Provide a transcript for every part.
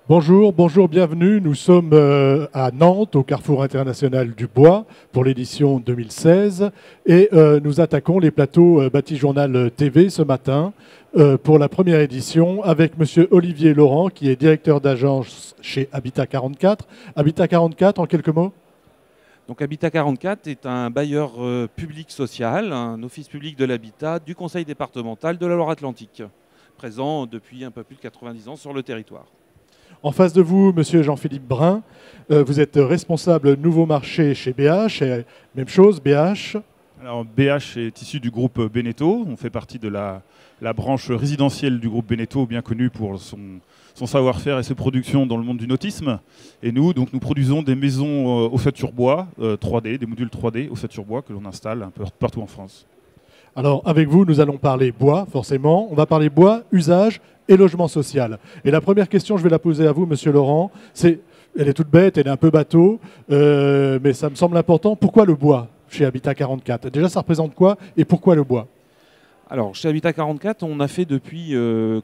Bonjour, bonjour, bienvenue. Nous sommes à Nantes, au Carrefour international du bois, pour l'édition 2016. Et nous attaquons les plateaux Bâti-Journal TV ce matin pour la première édition avec Monsieur Olivier Laurent, qui est directeur d'agence chez Habitat 44. Habitat 44, en quelques mots? Donc Habitat 44 est un bailleur public social, un office public de l'habitat du conseil départemental de la Loire-Atlantique, présent depuis un peu plus de 90 ans sur le territoire. En face de vous, Monsieur Jean-Philippe Brun, vous êtes responsable nouveau marché chez BH. Et même chose, BH. Alors BH est issu du groupe Beneteau. On fait partie de la branche résidentielle du groupe Beneteau, bien connu pour son savoir-faire et ses productions dans le monde du nautisme. Et nous produisons des maisons ossature bois 3D, des modules 3D ossature bois que l'on installe un peu partout en France. Alors, avec vous, nous allons parler bois, forcément. On va parler bois, usage et logement social. Et la première question, je vais la poser à vous, Monsieur Laurent. Elle est toute bête, elle est un peu bateau, mais ça me semble important. Pourquoi le bois chez Habitat 44? Déjà, ça représente quoi et pourquoi le bois? Alors chez Habitat 44, on a fait depuis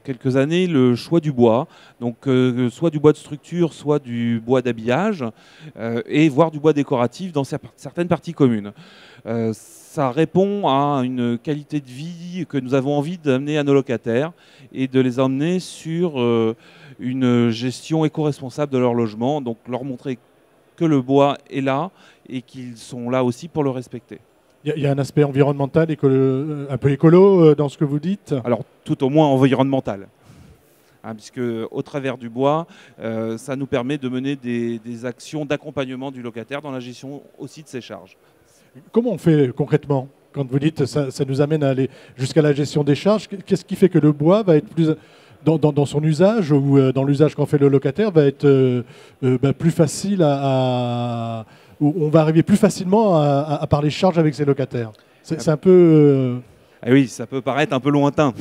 quelques années le choix du bois, donc soit du bois de structure, soit du bois d'habillage, et voire du bois décoratif dans certaines parties communes. Ça répond à une qualité de vie que nous avons envie d'amener à nos locataires et de les emmener sur une gestion éco-responsable de leur logement, donc leur montrer que le bois est là et qu'ils sont là aussi pour le respecter. Il y a un aspect environnemental, un peu écolo dans ce que vous dites? Alors tout au moins environnemental. Puisque au travers du bois, ça nous permet de mener des actions d'accompagnement du locataire dans la gestion aussi de ses charges. Comment on fait concrètement? Quand vous dites ça nous amène à aller jusqu'à la gestion des charges, qu'est-ce qui fait que le bois va être plus dans son usage ou dans l'usage qu'en fait le locataire va être plus facile où on va arriver plus facilement à parler charges avec ses locataires? C'est un peu... Ah oui, ça peut paraître un peu lointain,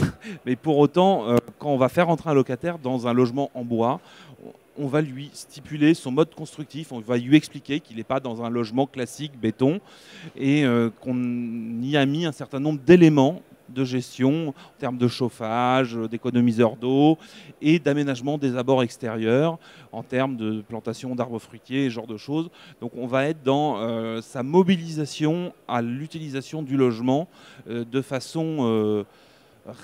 mais pour autant, quand on va faire entrer un locataire dans un logement en bois, on va lui stipuler son mode constructif, on va lui expliquer qu'il n'est pas dans un logement classique béton et qu'on y a mis un certain nombre d'éléments de gestion en termes de chauffage, d'économiseurs d'eau et d'aménagement des abords extérieurs, en termes de plantation d'arbres fruitiers, ce genre de choses. Donc on va être dans sa mobilisation à l'utilisation du logement de façon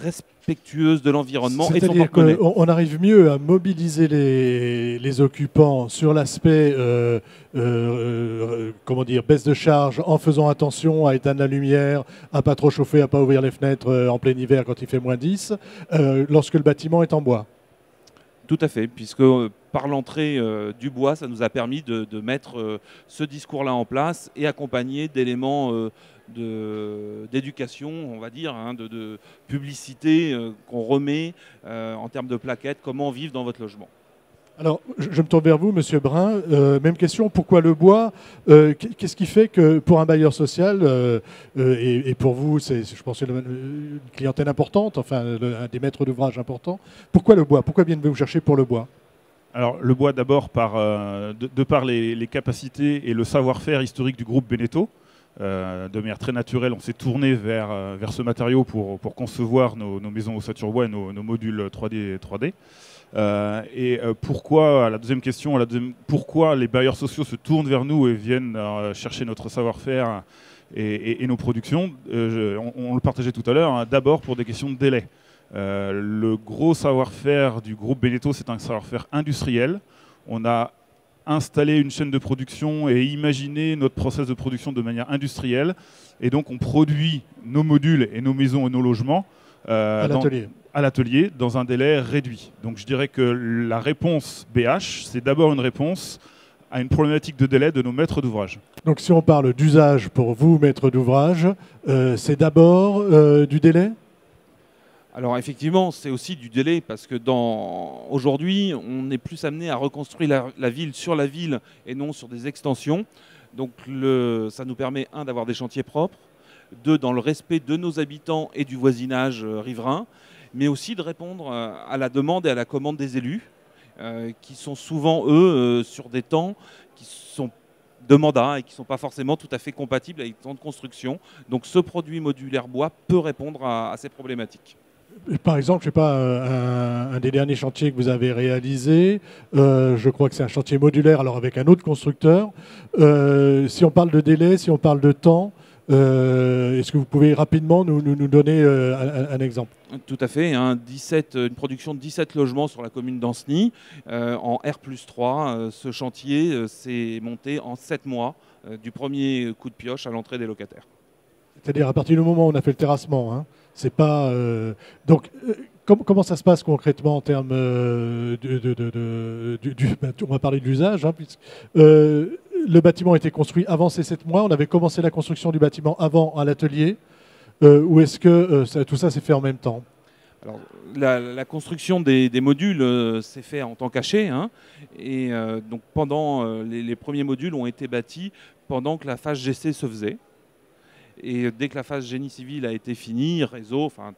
respectueuse de l'environnement et de son C'est-à-dire porte-monnaie. qu'on arrive mieux à mobiliser les occupants sur l'aspect comment dire, baisse de charge en faisant attention à éteindre la lumière, à pas trop chauffer, à pas ouvrir les fenêtres en plein hiver quand il fait -10, lorsque le bâtiment est en bois. Tout à fait, puisque par l'entrée du bois, ça nous a permis de mettre ce discours-là en place et accompagné d'éléments d'éducation, on va dire, de publicité qu'on remet en termes de plaquettes, comment vivre dans votre logement. Alors, je me tourne vers vous, Monsieur Brun. Même question, pourquoi le bois? Qu'est-ce qui fait que pour un bailleur social, et pour vous, c'est, je pense, une clientèle importante, enfin, un des maîtres d'ouvrage importants, pourquoi le bois? Pourquoi viennent-vous chercher pour le bois? Alors le bois d'abord de par les capacités et le savoir-faire historique du groupe Beneteau. De manière très naturelle, on s'est tourné vers ce matériau pour concevoir nos maisons ossature bois et nos modules 3D. Pourquoi, la deuxième question, pourquoi les bailleurs sociaux se tournent vers nous et viennent chercher notre savoir-faire et nos productions? On le partageait tout à l'heure, d'abord pour des questions de délai. Le gros savoir-faire du groupe Beneteau, c'est un savoir-faire industriel. On a installé une chaîne de production et imaginé notre process de production de manière industrielle. Et donc on produit nos modules et nos maisons et nos logements à l'atelier dans un délai réduit. Donc je dirais que la réponse BH, c'est d'abord une réponse à une problématique de délai de nos maîtres d'ouvrage. Donc si on parle d'usage pour vous, maîtres d'ouvrage, c'est d'abord du délai? Alors effectivement, c'est aussi du délai parce que aujourd'hui, on est plus amené à reconstruire la ville sur la ville et non sur des extensions. Donc ça nous permet, d'avoir des chantiers propres, dans le respect de nos habitants et du voisinage riverain, mais aussi de répondre à la demande et à la commande des élus, qui sont souvent, eux, sur des temps qui sont de mandat et qui ne sont pas forcément tout à fait compatibles avec le temps de construction. Donc ce produit modulaire bois peut répondre à ces problématiques. Par exemple, je sais pas, un des derniers chantiers que vous avez réalisé, je crois que c'est un chantier modulaire, alors avec un autre constructeur. Si on parle de délai, si on parle de temps, est-ce que vous pouvez rapidement nous donner un exemple? Tout à fait, hein, une production de 17 logements sur la commune d'Ancenis en R+3. Ce chantier s'est monté en 7 mois, du premier coup de pioche à l'entrée des locataires. C'est-à-dire à partir du moment où on a fait le terrassement, hein, c'est pas. Donc, comment ça se passe concrètement en termes on va parler de l'usage, hein, le bâtiment a été construit avant ces 7 mois. On avait commencé la construction du bâtiment avant à l'atelier. Ou est-ce que tout ça s'est fait en même temps? Alors, la construction des modules s'est fait en temps caché, hein, et donc pendant les premiers modules ont été bâtis pendant que la phase GC se faisait. Et dès que la phase génie civil a été finie, réseau, enfin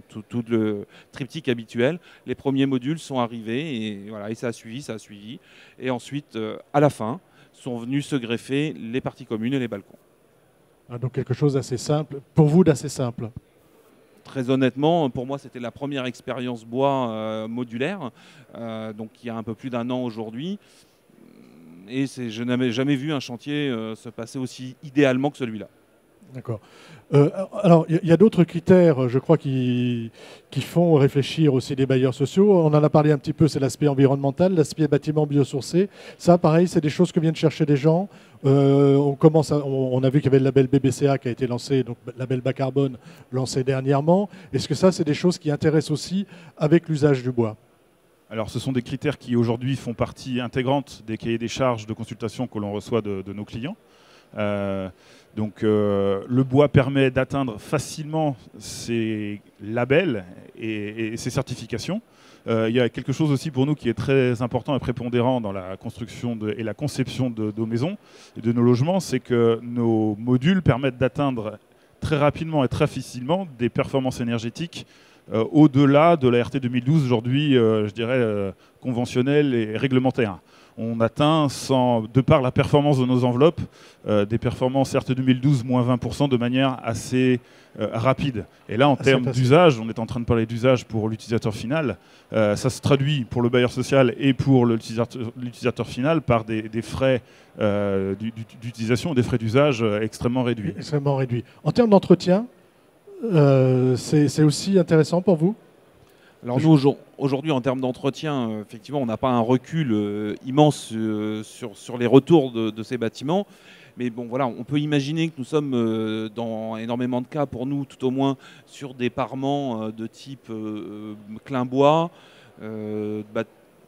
tout le triptyque habituel, les premiers modules sont arrivés et voilà, et ça a suivi. Et ensuite, à la fin, sont venus se greffer les parties communes et les balcons. Ah, donc quelque chose d'assez simple, pour vous d'assez simple. Très honnêtement, pour moi, c'était la première expérience bois modulaire, donc il y a un peu plus d'1 an aujourd'hui. Et je n'avais jamais vu un chantier se passer aussi idéalement que celui-là. D'accord. Alors, il y a d'autres critères, je crois, qui font réfléchir aussi les bailleurs sociaux. On en a parlé un petit peu, c'est l'aspect environnemental, l'aspect bâtiment biosourcé. Ça, pareil, c'est des choses que viennent chercher des gens. On a vu qu'il y avait le label BBCA qui a été lancé, donc label bas carbone lancé dernièrement. Est-ce que ça, c'est des choses qui intéressent aussi avec l'usage du bois? Alors, ce sont des critères qui aujourd'hui font partie intégrante des cahiers des charges de consultation que l'on reçoit de nos clients. Le bois permet d'atteindre facilement ces labels et ces certifications. Il y a quelque chose aussi pour nous qui est très important et prépondérant dans la construction et la conception de nos maisons et de nos logements, c'est que nos modules permettent d'atteindre très rapidement et très facilement des performances énergétiques au-delà de la RT 2012 aujourd'hui, je dirais, conventionnelle et réglementaire. On atteint, de par la performance de nos enveloppes, des performances RT 2012 moins 20% de manière assez rapide. Et là, en termes d'usage, on est en train de parler d'usage pour l'utilisateur final. Ça se traduit pour le bailleur social et pour l'utilisateur final par des frais d'utilisation, des frais d'usage extrêmement réduits. Extrêmement réduits. En termes d'entretien, c'est aussi intéressant pour vous? Alors nous, aujourd'hui, en termes d'entretien, effectivement, on n'a pas un recul immense sur les retours de ces bâtiments. Mais bon, voilà, on peut imaginer que nous sommes dans énormément de cas, pour nous, tout au moins, sur des parements de type clin bois,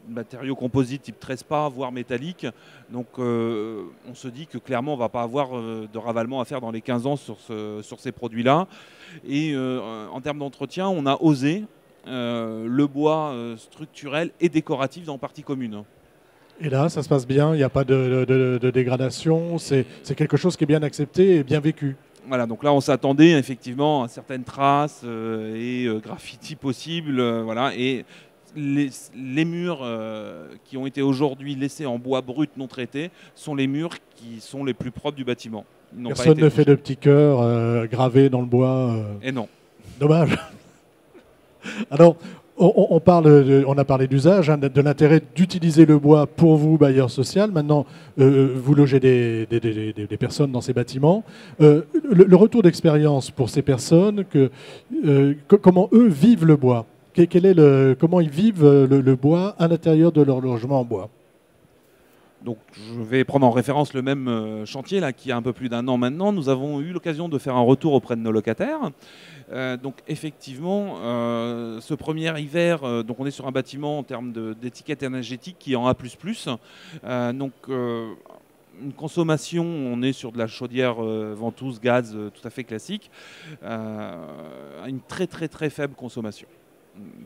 matériaux composites type trespa, voire métallique. Donc on se dit que clairement, on ne va pas avoir de ravalement à faire dans les 15 ans sur ces produits-là. Et en termes d'entretien, on a osé le bois structurel et décoratif dans partie commune. Et là, ça se passe bien, il n'y a pas de dégradation, c'est quelque chose qui est bien accepté et bien vécu. Voilà, donc là on s'attendait effectivement à certaines traces et graffiti possibles, voilà, et les murs qui ont été aujourd'hui laissés en bois brut non traité sont les murs qui sont les plus propres du bâtiment. Personne ne fait de petits cœurs gravés dans le bois. Et non. Dommage. Alors, on a parlé d'usage, hein, de l'intérêt d'utiliser le bois pour vous, bailleur social. Maintenant, vous logez des personnes dans ces bâtiments. Le retour d'expérience pour ces personnes, comment eux vivent le bois? Comment ils vivent le bois à l'intérieur de leur logement en bois? Donc, je vais prendre en référence le même chantier là, qui a un peu plus d'1 an maintenant. Nous avons eu l'occasion de faire un retour auprès de nos locataires. Donc, effectivement, ce premier hiver, donc on est sur un bâtiment en termes d'étiquette énergétique qui est en A++. Une consommation, on est sur de la chaudière ventouse, gaz tout à fait classique, une très très très faible consommation.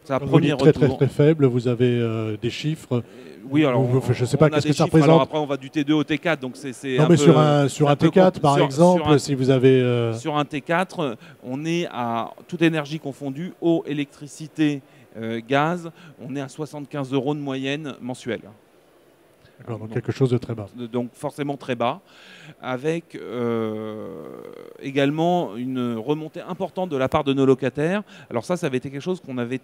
C'est un premier retour. Très faible, vous avez des chiffres. Oui, alors je ne sais pas qu'est-ce que ça représente. Alors après, on va du T2 au T4, donc c'est non, mais sur un T4, par exemple, si vous avez... Sur un T4, on est à toute énergie confondue, eau, électricité, gaz, on est à 75 € de moyenne mensuelle. Donc quelque chose de très bas. Donc forcément très bas, avec également une remontée importante de la part de nos locataires. Alors ça avait été quelque chose qu'on avait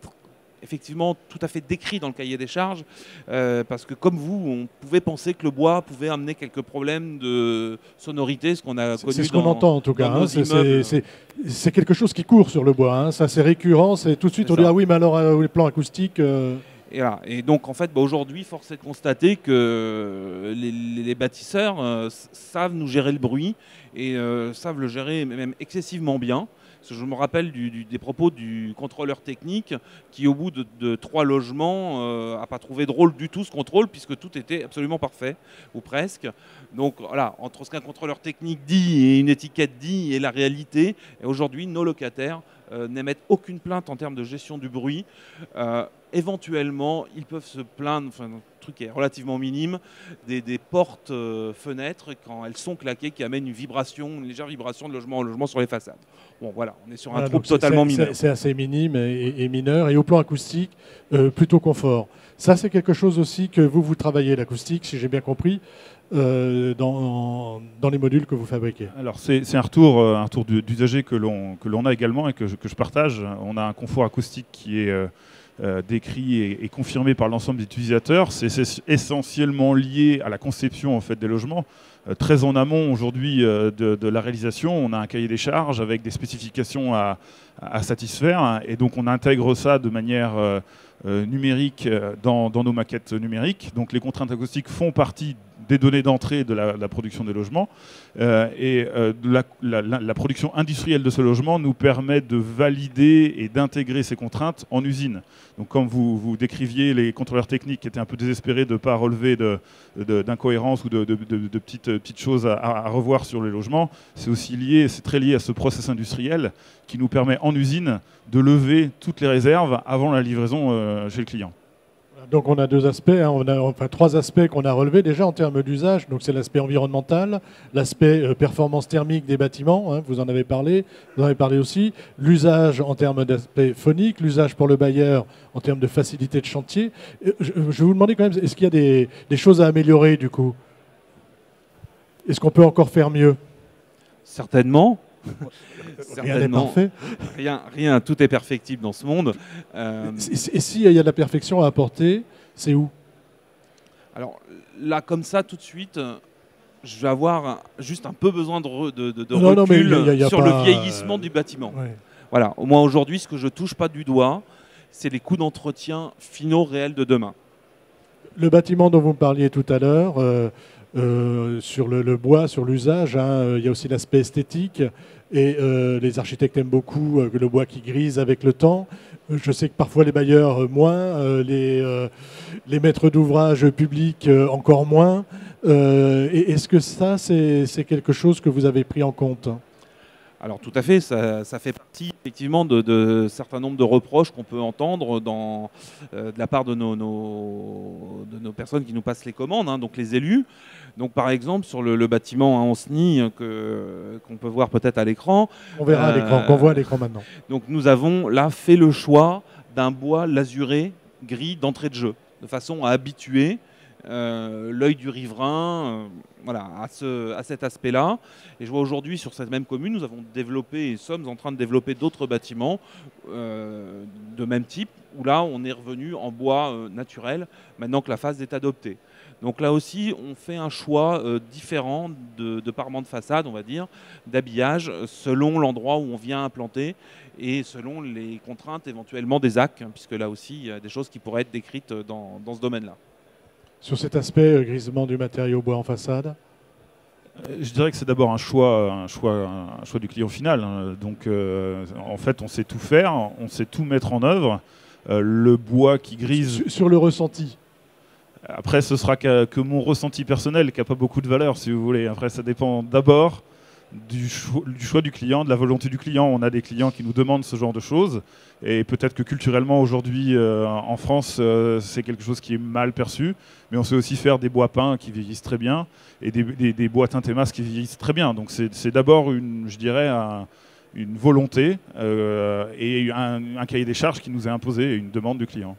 effectivement tout à fait décrit dans le cahier des charges, parce que comme vous, on pouvait penser que le bois pouvait amener quelques problèmes de sonorité, ce qu'on a connu. C'est ce qu'on entend en tout cas. Hein, c'est quelque chose qui court sur le bois. Hein, ça c'est récurrent. C'est tout de suite on dit ah oui, mais alors les plans acoustiques. Et, voilà. Et donc en fait, aujourd'hui, force est de constater que les bâtisseurs savent nous gérer le bruit et savent le gérer même excessivement bien. Je me rappelle des propos du contrôleur technique qui, au bout de 3 logements, n'a pas trouvé drôle du tout ce contrôle puisque tout était absolument parfait, ou presque. Donc voilà, entre ce qu'un contrôleur technique dit et une étiquette dit et la réalité, et aujourd'hui, nos locataires n'émettent aucune plainte en termes de gestion du bruit. Éventuellement, ils peuvent se plaindre, enfin, un truc qui est relativement minime, des portes fenêtres quand elles sont claquées qui amènent une légère vibration de logement en logement sur les façades. Bon voilà, on est sur un trouble totalement mineur. C'est assez minime et mineur. Et au plan acoustique, plutôt confort. Ça, c'est quelque chose aussi que vous travaillez, l'acoustique, si j'ai bien compris, dans les modules que vous fabriquez. Alors c'est un retour d'usager que l'on a également et que je partage. On a un confort acoustique qui est décrit et confirmé par l'ensemble des utilisateurs. C'est essentiellement lié à la conception en fait, des logements. Très en amont aujourd'hui de la réalisation, on a un cahier des charges avec des spécifications à satisfaire et donc on intègre ça de manière numérique dans nos maquettes numériques. Donc les contraintes acoustiques font partie des données d'entrée de la production des logements la production industrielle de ce logement nous permet de valider et d'intégrer ces contraintes en usine. Donc comme vous décriviez, les contrôleurs techniques qui étaient un peu désespérés de ne pas relever d'incohérences ou de petites choses à revoir sur les logements, c'est aussi lié, c'est très lié à ce process industriel qui nous permet en usine de lever toutes les réserves avant la livraison chez le client. Donc on a 2 aspects, hein, enfin 3 aspects qu'on a relevés déjà en termes d'usage. Donc c'est l'aspect environnemental, l'aspect performance thermique des bâtiments, hein, vous en avez parlé aussi, l'usage en termes d'aspect phonique, l'usage pour le bailleur en termes de facilité de chantier. Je vais vous demander quand même, est-ce qu'il y a des choses à améliorer du coup? Est-ce qu'on peut encore faire mieux? Certainement. Rien n'est parfait. Rien, tout est perfectible dans ce monde. Et s'il y a de la perfection à apporter, c'est où? Alors là, comme ça, tout de suite, je vais avoir juste un peu besoin de recul sur le vieillissement du bâtiment. Ouais. Voilà. Au moins aujourd'hui, ce que je ne touche pas du doigt, c'est les coûts d'entretien finaux réels de demain. Le bâtiment dont vous me parliez tout à l'heure, sur le bois, sur l'usage, hein, il y a aussi l'aspect esthétique. Et les architectes aiment beaucoup le bois qui grise avec le temps. Je sais que parfois les bailleurs moins, les maîtres d'ouvrage publics encore moins. Est-ce que ça, c'est quelque chose que vous avez pris en compte? Alors tout à fait, ça fait partie effectivement de certain nombre de reproches qu'on peut entendre de la part de nos personnes qui nous passent les commandes, hein, donc les élus. Donc par exemple sur le bâtiment à Anceny qu'on peut voir peut-être à l'écran. On verra à l'écran, qu'on voit à l'écran maintenant. Donc nous avons là fait le choix d'un bois lasuré gris d'entrée de jeu, de façon à habituer l'œil du riverain voilà, à cet aspect-là. Et je vois aujourd'hui sur cette même commune, nous avons développé et sommes en train de développer d'autres bâtiments de même type, où là on est revenu en bois naturel, maintenant que la phase est adoptée. Donc là aussi, on fait un choix différent de parement de façade, on va dire, d'habillage, selon l'endroit où on vient implanter et selon les contraintes éventuellement des AC, hein, puisque là aussi, il y a des choses qui pourraient être décrites dans ce domaine-là. Sur cet aspect grisement du matériau bois en façade? Je dirais que c'est d'abord un choix du client final. Donc en fait, on sait tout faire, on sait tout mettre en œuvre. Le bois qui grise... Sur le ressenti? Après, ce sera que mon ressenti personnel, qui n'a pas beaucoup de valeur, si vous voulez. Après, ça dépend d'abord du choix du client, de la volonté du client. On a des clients qui nous demandent ce genre de choses. Et peut-être que culturellement, aujourd'hui, en France, c'est quelque chose qui est mal perçu. Mais on sait aussi faire des bois peints qui vieillissent très bien et des bois teintés masques qui vieillissent très bien. Donc c'est d'abord, je dirais, une volonté et un cahier des charges qui nous est imposé, une demande du client.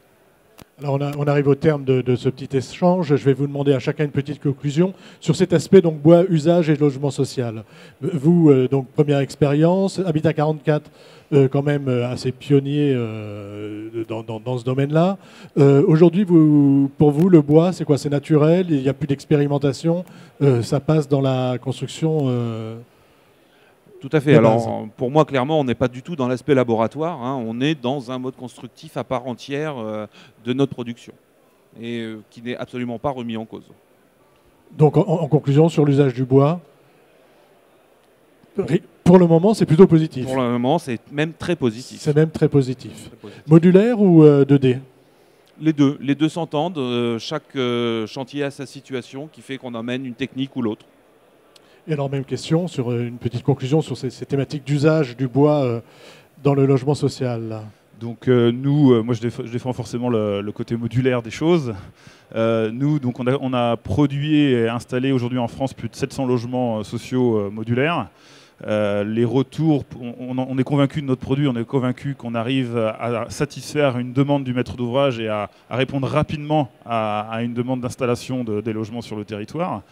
Alors on arrive au terme de ce petit échange. Je vais vous demander à chacun une petite conclusion sur cet aspect donc bois, usage et logement social. Vous, donc première expérience, Habitat 44, quand même assez pionnier dans ce domaine-là. Aujourd'hui, pour vous, le bois, c'est quoi? C'est naturel? Il n'y a plus d'expérimentation? Ça passe dans la construction Tout à fait. Alors, pour moi, clairement, on n'est pas du tout dans l'aspect laboratoire. Hein. On est dans un mode constructif à part entière de notre production et qui n'est absolument pas remis en cause. Donc, en conclusion, sur l'usage du bois, pour le moment, c'est plutôt positif. Pour le moment, c'est même très positif. C'est même très positif. Modulaire ou 2D? Les deux s'entendent. Chaque chantier a sa situation qui fait qu'on emmène une technique ou l'autre. Et alors, même question, sur une petite conclusion sur ces thématiques d'usage du bois dans le logement social. Donc nous, moi je défends forcément le côté modulaire des choses. Nous, donc on a produit et installé aujourd'hui en France plus de 700 logements sociaux modulaires. Les retours, on est convaincu de notre produit, on est convaincu qu'on arrive à satisfaire une demande du maître d'ouvrage et à répondre rapidement à une demande d'installation des logements sur le territoire.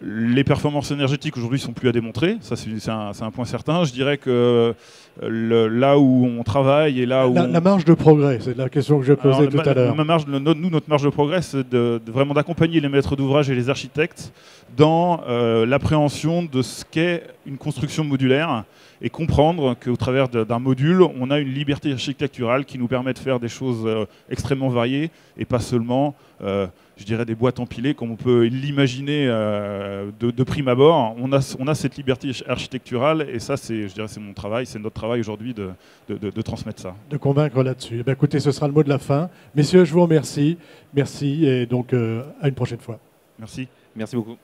Les performances énergétiques aujourd'hui sont plus à démontrer, ça c'est un point certain. Je dirais que là où on travaille et là où... La marge de progrès, c'est la question que je posais tout à l'heure. Notre marge de progrès, c'est vraiment d'accompagner les maîtres d'ouvrage et les architectes dans l'appréhension de ce qu'est une construction modulaire et comprendre qu'au travers d'un module, on a une liberté architecturale qui nous permet de faire des choses extrêmement variées et pas seulement... je dirais des boîtes empilées comme on peut l'imaginer de prime abord. On a cette liberté architecturale et ça, je dirais, c'est mon travail, c'est notre travail aujourd'hui de transmettre ça. De convaincre là-dessus. Eh bien, écoutez, ce sera le mot de la fin. Messieurs, je vous remercie. Merci et donc à une prochaine fois. Merci. Merci beaucoup.